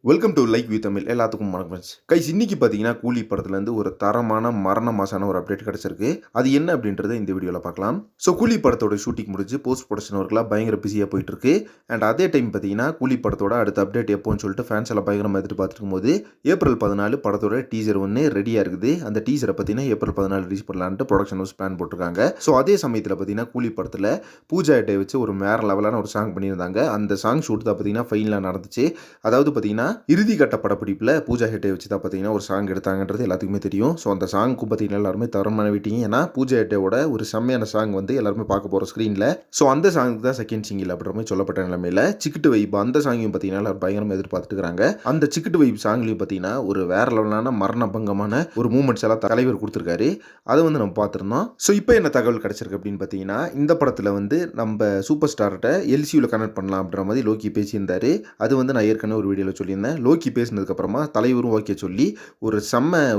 Welcome to like with Tamil. எல்லாத்துக்கும் வணக்கம் friends. Guys, இன்னைக்கு பார்த்தீங்கன்னா கூலி படத்துலேருந்து ஒரு தரமான மரண மாசான ஒரு அப்டேட் கிடச்சிருக்கு. அது என்ன அப்படின்றத இந்த வீடியோவில் பார்க்கலாம். ஸோ கூலி படத்தோட ஷூட்டிங் முடிஞ்சு போஸ்ட் ப்ரொடக்ஷன் ஒர்க்லாம் பயங்கர பிஸியாக போயிட்டு இருக்கு. அண்ட் அதே டைம் பார்த்தீங்கன்னா கூலி படத்தோட அடுத்த அப்டேட் எப்போன்னு சொல்லிட்டு ஃபேன்ஸ் எல்லாம் பயங்கரமாக எதிர்பார்த்துருக்கும் போது ஏப்ரல் 14 படத்தோட டீசர் ஒன்று ரெடியாக இருக்குது. அந்த டீசரை பார்த்தீங்கன்னா ஏப்ரல் 14 ரிலீஸ் பண்ணலான்ட்டு ப்ரொடக்ஷன் ஹவுஸ் பிளான் போட்டிருக்காங்க. ஸோ அதே சமயத்தில் பார்த்தீங்கன்னா கூலி படத்தில் பூஜா ஹெட்டை வச்சு ஒரு வேற லெவலான ஒரு சாங் பண்ணியிருந்தாங்க. அந்த சாங் ஷூட் தான் பார்த்தீங்கன்னா ஃபைனலாக நடந்துச்சு. அதாவது பார்த்தீங்கன்னா இறுதி கட்ட படப்பிடிப்பில் பூஜா ஹெட்டை வச்சு தான் பார்த்தீங்கன்னா ஒரு சாங் எடுத்தாங்கன்றது எல்லாத்துக்குமே தெரியும். ஸோ அந்த சாங்க்கு பார்த்தீங்கன்னா எல்லாருமே தரமான வெயிட்டிங். ஏன்னா பூஜா ஹெட்டையோட ஒரு செம்மையான சாங் வந்து எல்லாருமே பார்க்க போகிற ஸ்க்ரீனில். ஸோ அந்த சாங்க்கு தான் செகண்ட் சிங்கிள் அப்படின்ற மாதிரி சொல்லப்பட்ட நிலைமையில் சிக்கிட்டு வைப் அந்த சாங்கையும் பார்த்தீங்கன்னா எல்லாரும் பயங்கரமாக எதிர்பார்த்துட்டு இருக்காங்க. அந்த சிக்கிட்டு வைப் சாங்லையும் பார்த்தீங்கன்னா ஒரு வேற லெவலான மரண பங்கமான ஒரு மூமெண்ட்ஸ் எல்லாம் தலைவர் கொடுத்துருக்காரு. அதை வந்து நம்ம பார்த்துருந்தோம். ஸோ இப்போ என்ன தகவல் கிடைச்சிருக்கு அப்படின்னு பார்த்தீங்கன்னா, இந்த படத்தில் வந்து நம்ம சூப்பர் ஸ்டார்கிட்ட எல்சியூவில் கனெக்ட் பண்ணலாம் அப்படின்ற மாதிரி லோக்கி பேசியிருந்தாரு. அது வந்து நான் ஏற்கனவே ஒரு வீடியோவில் சொல்லியிருந்தேன். லோக்கி பேசினதுக்கப்புறமா தலைவரும் ஓகே சொல்லி ஒரு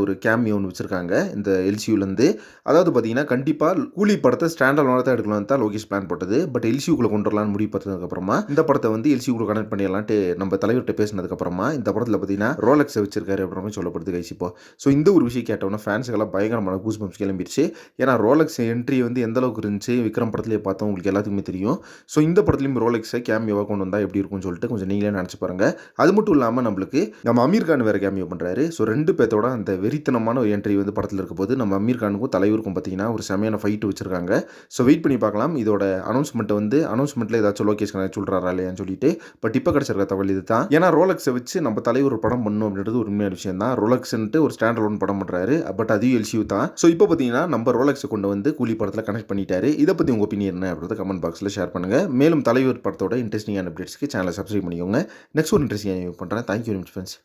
ஒரு கேமியோ ஒன்று வச்சுருக்காங்க இந்த எல்சியூலேருந்து. அதாவது பார்த்தீங்கன்னா கண்டிப்பாக கூலி படத்தை ஸ்டாண்டர்ட் தான் எடுக்கலாம்னு தான் லோகேஷ் பிளான் போட்டது. பட் எல்சியூக்குள்ளே கொண்டு வரலான்னு முடிவு பார்த்ததுக்கப்புறமா இந்த படத்தை வந்து எல்சியூக்குள்ளே கனெக்ட் பண்ணிடலான்ட்டு நம்ம தலைவர்கிட்ட பேசினதுக்கப்புறமா இந்த படத்தில் பார்த்தீங்கன்னா ரோலக்ஸை வச்சிருக்காரு அப்படின்ற மாதிரி சொல்லப்படுது கைஸ். இப்போ ஸோ இந்த ஒரு விஷயம் கேட்டோன்னா ஃபேன்ஸுக்கெல்லாம் பயங்கரமான கூஸ் பம்ப்ஸ் கிளம்பிடுச்சு. ஏன்னா ரோலக்ஸ் என்ட்ரி வந்து எந்த அளவுக்கு இருந்துச்சு விக்ரம் படத்துலேயே பார்த்தோம், உங்களுக்கு எல்லாத்துக்குமே தெரியும். ஸோ இந்த படத்துலையும் ரோலக்ஸை கேமியோவாக கொண்டு வந்தால் எப்படி இருக்கும்னு சொல்லிட்டு கொஞ்சம் நீங்களே நினச்சி பாருங்க. அது மட்டும் இல்லாமல் நம்மளுக்கு நம்ம அமீர் கான் வேறு கேமியோ பண்ணுறாரு. ஸோ ரெண்டு பேர்த்தோட அந்த வெறித்தனமான ஒரு என்ட்ரி வந்து படத்தில் இருக்க போது நம்ம அமீர் கானுக்கும் தலைவருக்கும் பார்த்தீங்கன்னா ஒரு செமையான ஃபைட் வச்சிருக்காங்க. ஸோ வெயிட் பண்ணி பார்க்கலாம். இதோட அனௌன்ஸ்மெண்ட்டில் ஏதாச்சும் லோகேஷ் கனெக்ட் சொல்கிறாரா இல்லையான்னு சொல்லிட்டு. பட் இப்போ கிடச்சிருக்க தகவல் இது தான். ஏன்னா ரோலக்ஸை வச்சு நம்ம தலைவர் ஒரு படம் பண்ணணும் அப்படின்றது ஒரு உண்மையான விஷயம் தான். ரோலக்ஸ்ன்ட்டு ஒரு ஸ்டாண்ட் அலோன் படம் பண்ணுறாரு. பட் அதையும் எல்சியூ தான். ஸோ இப்போ பார்த்தீங்கன்னா நம்ம ரோலக்ஸை கொண்டு வந்து கூலி படத்தில் கனெக்ட் பண்ணிட்டாரு. இதை பற்றி உங்கள் ஒப்பீனியன் என்ன அப்படின்றத கமெண்ட் பாக்ஸில் ஷேர் பண்ணுங்கள். மேலும் தலைவர் படத்தோட இன்ட்ரெஸ்டிங்கான அப்டேட்ஸ்க்கு சேனலை சப்ஸ்கிரைப் பண்ணிக்கோங்க. நெக்ஸ்ட் ஒரு இன்ட்ரெஸ்டிங்காக பண்ணுறேன். Thank you very much friends.